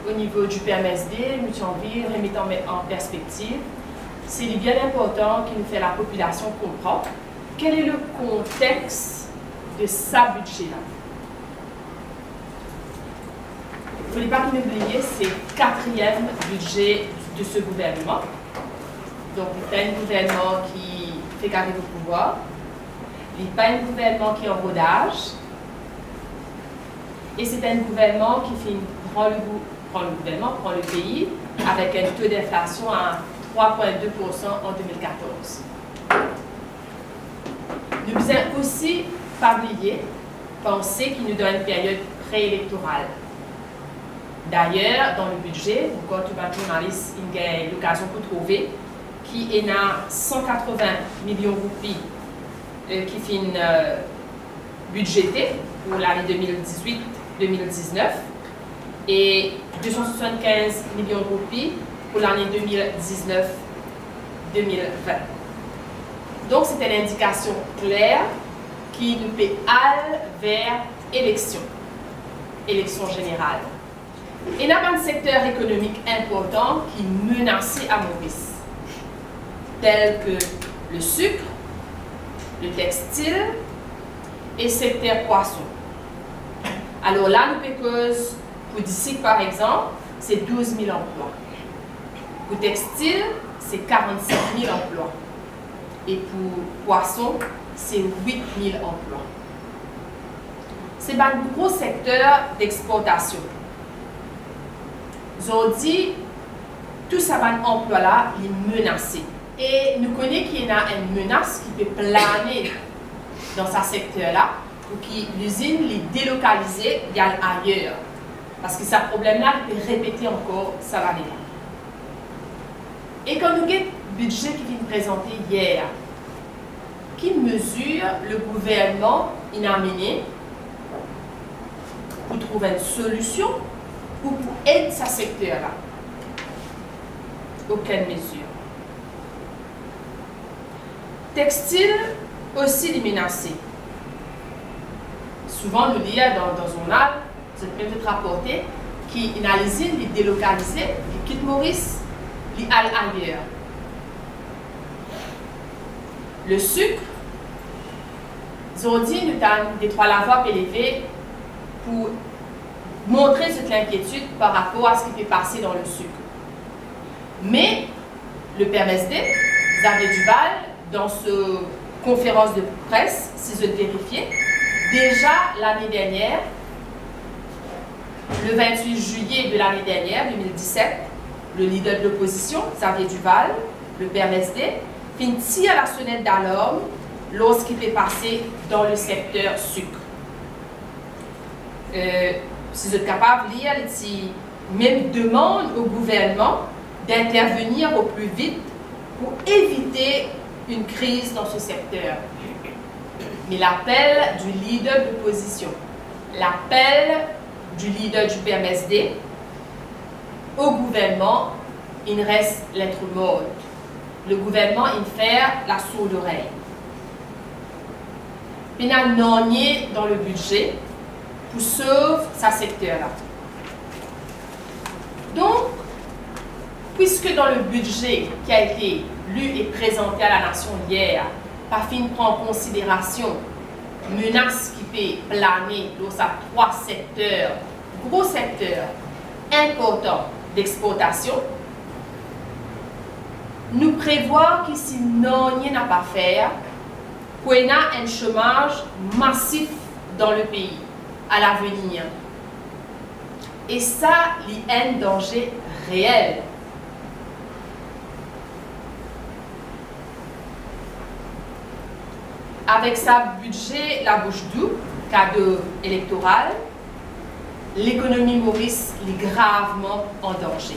au niveau du PMSD, Mutuanville, remettant en perspective, c'est bien important qu'il nous fait la population comprendre quel est le contexte de sa budget-là. Il ne faut pas qu'il oublie, c'est le 4e budget de ce gouvernement. Donc, il n'est pas un gouvernement qui fait garder au pouvoir. Il n'est pas un gouvernement qui est en rodage. Et c'est un gouvernement qui prend le pays avec un taux d'inflation à 3,2% en 2014. Nous devons aussi pas oublier, penser qu'il nous donne une période préélectorale. D'ailleurs, dans le budget, quand tu vas journaliste, il y a l'occasion pour trouver qui est à 180 millions de roupies qui finit budgété pour l'année 2018-2019 et 275 millions de roupies pour l'année 2019-2020. Donc, c'est une indication claire qui nous peut aller vers élection générale. Il y a un secteur économique important qui est menacé à Maurice, tel que le sucre, le textile et le secteur poisson. Alors là, nous pouvons, pour d'ici par exemple, c'est 12 000 emplois. Pour textile, c'est 45 000 emplois. Et pour poisson, c'est 8 000 emplois. C'est un gros secteur d'exportation. Aujourd'hui, tout ça, emploi-là, est menacé. Et nous connaissons qu'il y a une menace qui peut planer dans ce secteur-là pour que l'usine est délocalisée ailleurs. Parce que ce problème-là peut répéter encore ça va aller. Et quand nous avons le budget qui vient présenté hier, qui mesure le gouvernement a amené pour trouver une solution ou pour aider ce secteur-là? Aucune mesure. Textile aussi est menacé. Souvent, nous lisons dans le journal, vous avez peut-être rapporté, qu'il y a l'usine qui est délocalisée, qui quitte Maurice, qui allent ailleurs. Le sucre, aujourd'hui, nous avons des trois lavoirs élevés pour montrer toute l'inquiétude par rapport à ce qui peut passer dans le sucre. Mais le PMSD, Xavier Duval, dans sa conférence de presse, si je le vérifiais, déjà l'année dernière, le 28 juillet de l'année dernière, 2017, le leader de l'opposition, Xavier Duval, le PMSD, finit à la sonnette d'alarme lorsqu'il est passé dans le secteur sucre. Si vous êtes capable de lire, il même demande au gouvernement d'intervenir au plus vite pour éviter une crise dans ce secteur. Mais l'appel du leader de l'opposition, l'appel du leader du PMSD au gouvernement, il reste lettre morte. Le gouvernement, il fait la sourde oreille. Il y a un nonier dans le budget pour sauver ce secteur-là. Donc, puisque dans le budget qui a été lu et présenté à la nation hier, pas fin prend en considération menaces qui peut planer dans ces trois secteurs, gros secteurs importants d'exportation, nous prévoit qu'ici non n'y n'a pas faire, qu'on a un chômage massif dans le pays à l'avenir. Et ça, il y a un danger réel. Avec sa budget, la bouche double, cadeau électoral, l'économie Maurice est gravement en danger.